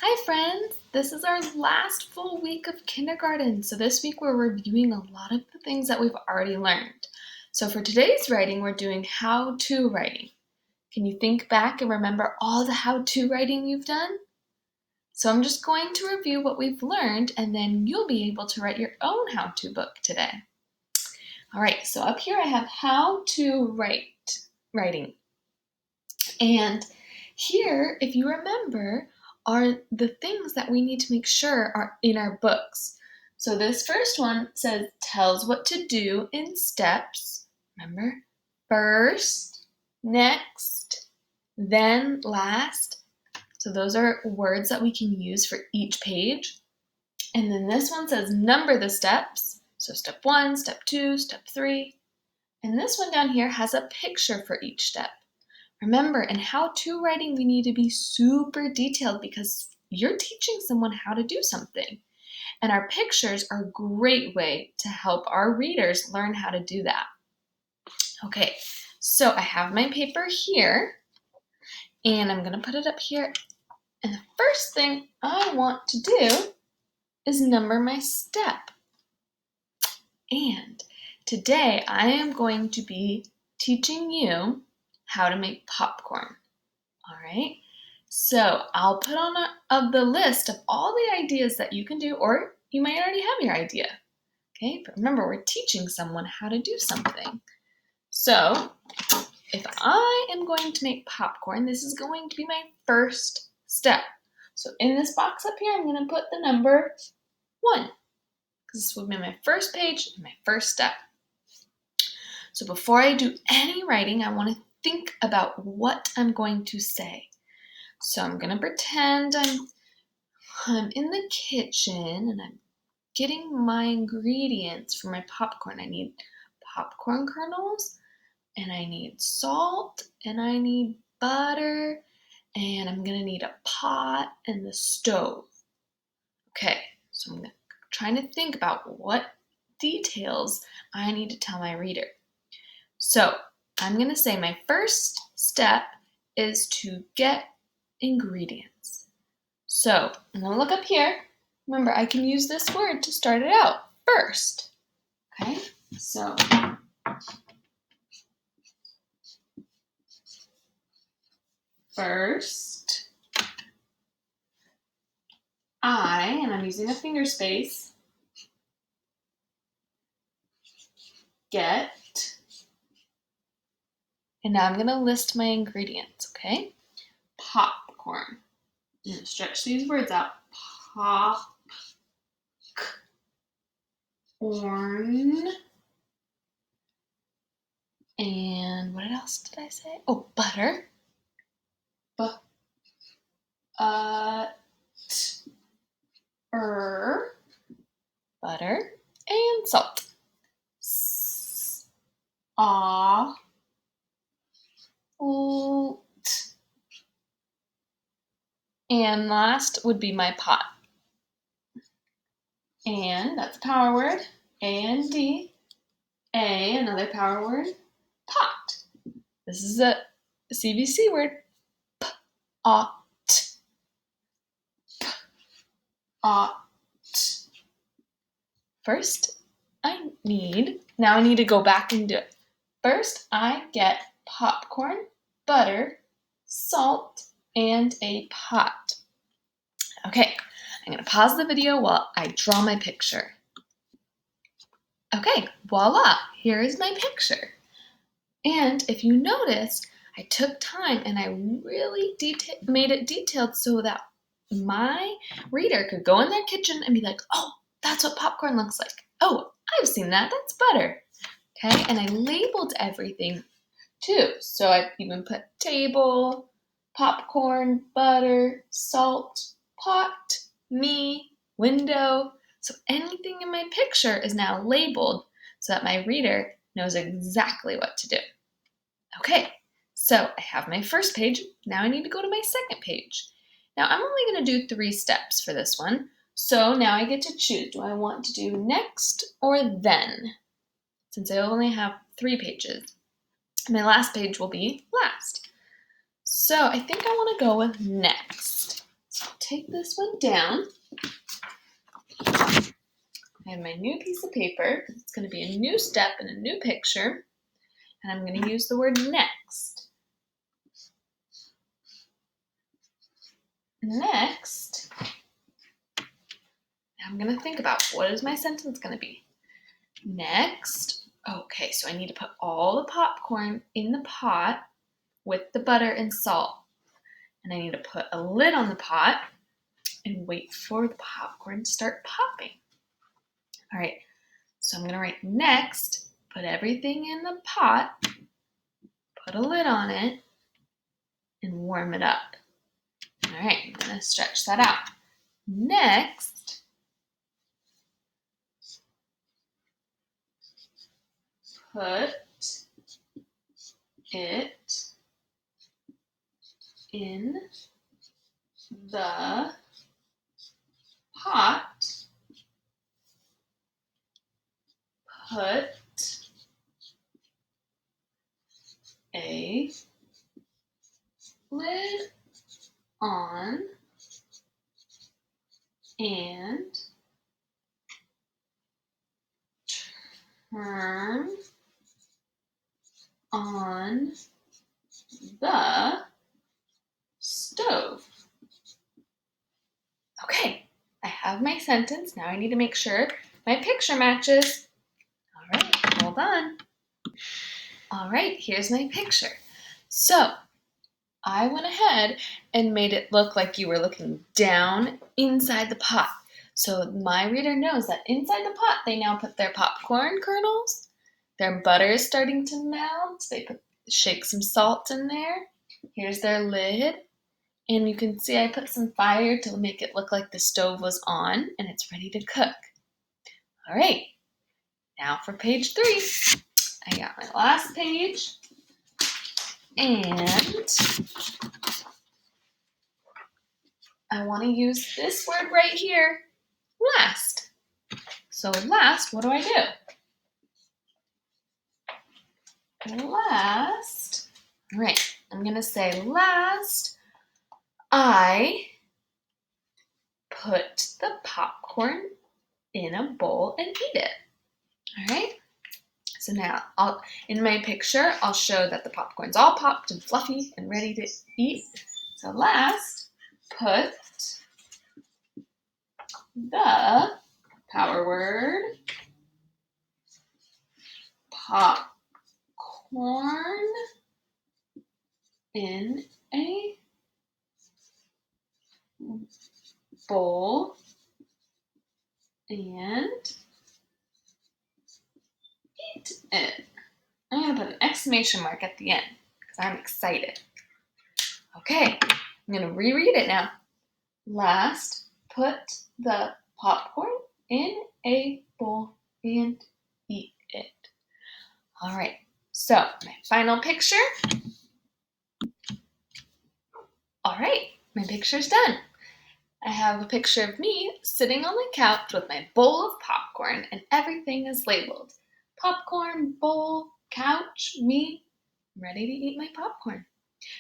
Hi friends! This is our last full week of kindergarten. So this week we're reviewing a lot of the things that we've already learned. So for today's writing, we're doing how-to writing. Can you think back and remember all the how-to writing you've done? So I'm just going to review what we've learned and then you'll be able to write your own how-to book today. All right, so up here I have how to writing. And here, if you remember, are the things that we need to make sure are in our books. So this first one tells what to do in steps. Remember? First, next, then last. So those are words that we can use for each page. And then this one says number the steps. So step 1, step 2, step 3. And this one down here has a picture for each step. Remember, in how-to writing, we need to be super detailed because you're teaching someone how to do something. And our pictures are a great way to help our readers learn how to do that. Okay, so I have my paper here, and I'm going to put it up here. And the first thing I want to do is number my step. And today I am going to be teaching you how to make popcorn. All right, so I'll put on the list of all the ideas that you can do, or you might already have your idea. Okay, but remember, we're teaching someone how to do something. So if I am going to make popcorn, this is going to be my first step. So in this box up here, I'm going to put the number 1, because this will be my first page and my first step. So before I do any writing, I want to think about what I'm going to say. So I'm going to pretend I'm in the kitchen and I'm getting my ingredients for my popcorn. I need popcorn kernels, and I need salt, and I need butter, and I'm going to need a pot and the stove. Okay, so I'm trying to think about what details I need to tell my reader. So I'm going to say my first step is to get ingredients. So I'm going to look up here. Remember, I can use this word to start it out first. Okay, so first, and I'm using a finger space, get, and now I'm going to list my ingredients, okay? Popcorn. I'm going to stretch these words out. Popcorn. And what else did I say? Oh, butter. Butter, and salt. Salt. And last would be my pot. And that's a power word. A-N-D. A, another power word. Pot. This is a CVC word. Pot. Pot. First, now I need to go back and do it. First, I get popcorn, butter, salt, and a pot. Okay, I'm going to pause the video while I draw my picture. Okay, voila, here is my picture. And if you notice, I took time and I really made it detailed so that my reader could go in their kitchen and be like, oh, that's what popcorn looks like. Oh, I've seen that, that's butter. Okay, and I labeled everything too. So I even put table, popcorn, butter, salt, pot, me, window. So anything in my picture is now labeled so that my reader knows exactly what to do. Okay, so I have my first page. Now I need to go to my second page. Now I'm only going to do 3 steps for this one. So now I get to choose. Do I want to do next or then? Since I only have 3 pages. My last page will be last. So I think I want to go with next. So I'll take this one down. I have my new piece of paper. It's going to be a new step and a new picture. And I'm going to use the word next. Next, I'm going to think about what is my sentence going to be. Next, okay, so I need to put all the popcorn in the pot with the butter and salt. And I need to put a lid on the pot and wait for the popcorn to start popping. All right, so I'm going to write next, put everything in the pot, put a lid on it, and warm it up. All right, I'm going to stretch that out. Next, put it in the pot. Put a lid on and turn on the stove. Okay, I have my sentence. Now I need to make sure my picture matches. All right, hold on. All right, here's my picture. So I went ahead and made it look like you were looking down inside the pot. So my reader knows that inside the pot, they now put their popcorn kernels. Their butter is starting to melt. They shake some salt in there. Here's their lid. And you can see I put some fire to make it look like the stove was on and it's ready to cook. All right, now for page 3. I got my last page. And I want to use this word right here, last. So last, what do I do? Last, all right, I'm going to say last, I put the popcorn in a bowl and eat it. All right, so now in my picture, I'll show that the popcorn's all popped and fluffy and ready to eat. So last, put the power word popcorn in a bowl and eat it. I'm going to put an exclamation mark at the end because I'm excited. Okay, I'm going to reread it now. Last, put the popcorn in a bowl and eat it. All right, so my final picture. All right, my picture's done. I have a picture of me sitting on the couch with my bowl of popcorn and everything is labeled. Popcorn, bowl, couch, me, I'm ready to eat my popcorn.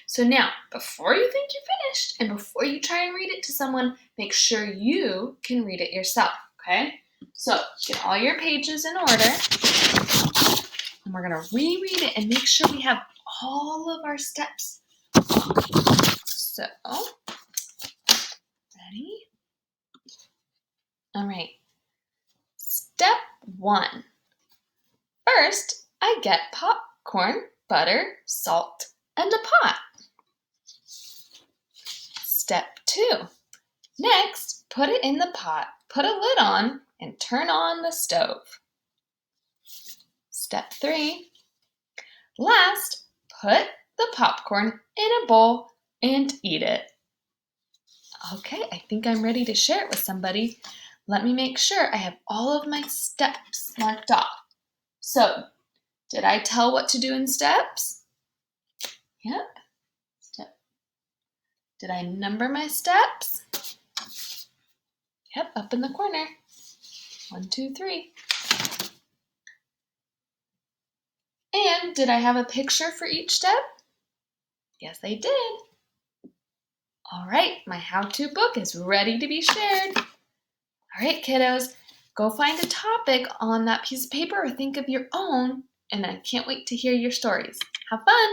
So now, before you think you're finished and before you try and read it to someone, make sure you can read it yourself, okay? So get all your pages in order and we're gonna reread it and make sure we have all of our steps. So, ready? All right. Step 1. First, I get popcorn, butter, salt, and a pot. Step 2. Next, put it in the pot, put a lid on, and turn on the stove. Step 3. Last, put the popcorn in a bowl and eat it. Okay, I think I'm ready to share it with somebody. Let me make sure I have all of my steps marked off. So, did I tell what to do in steps? Yep. Did I number my steps? Yep, up in the corner. 1, 2, 3. And did I have a picture for each step? Yes, I did. All right, my how-to book is ready to be shared. All right, kiddos, go find a topic on that piece of paper or think of your own, and I can't wait to hear your stories. Have fun!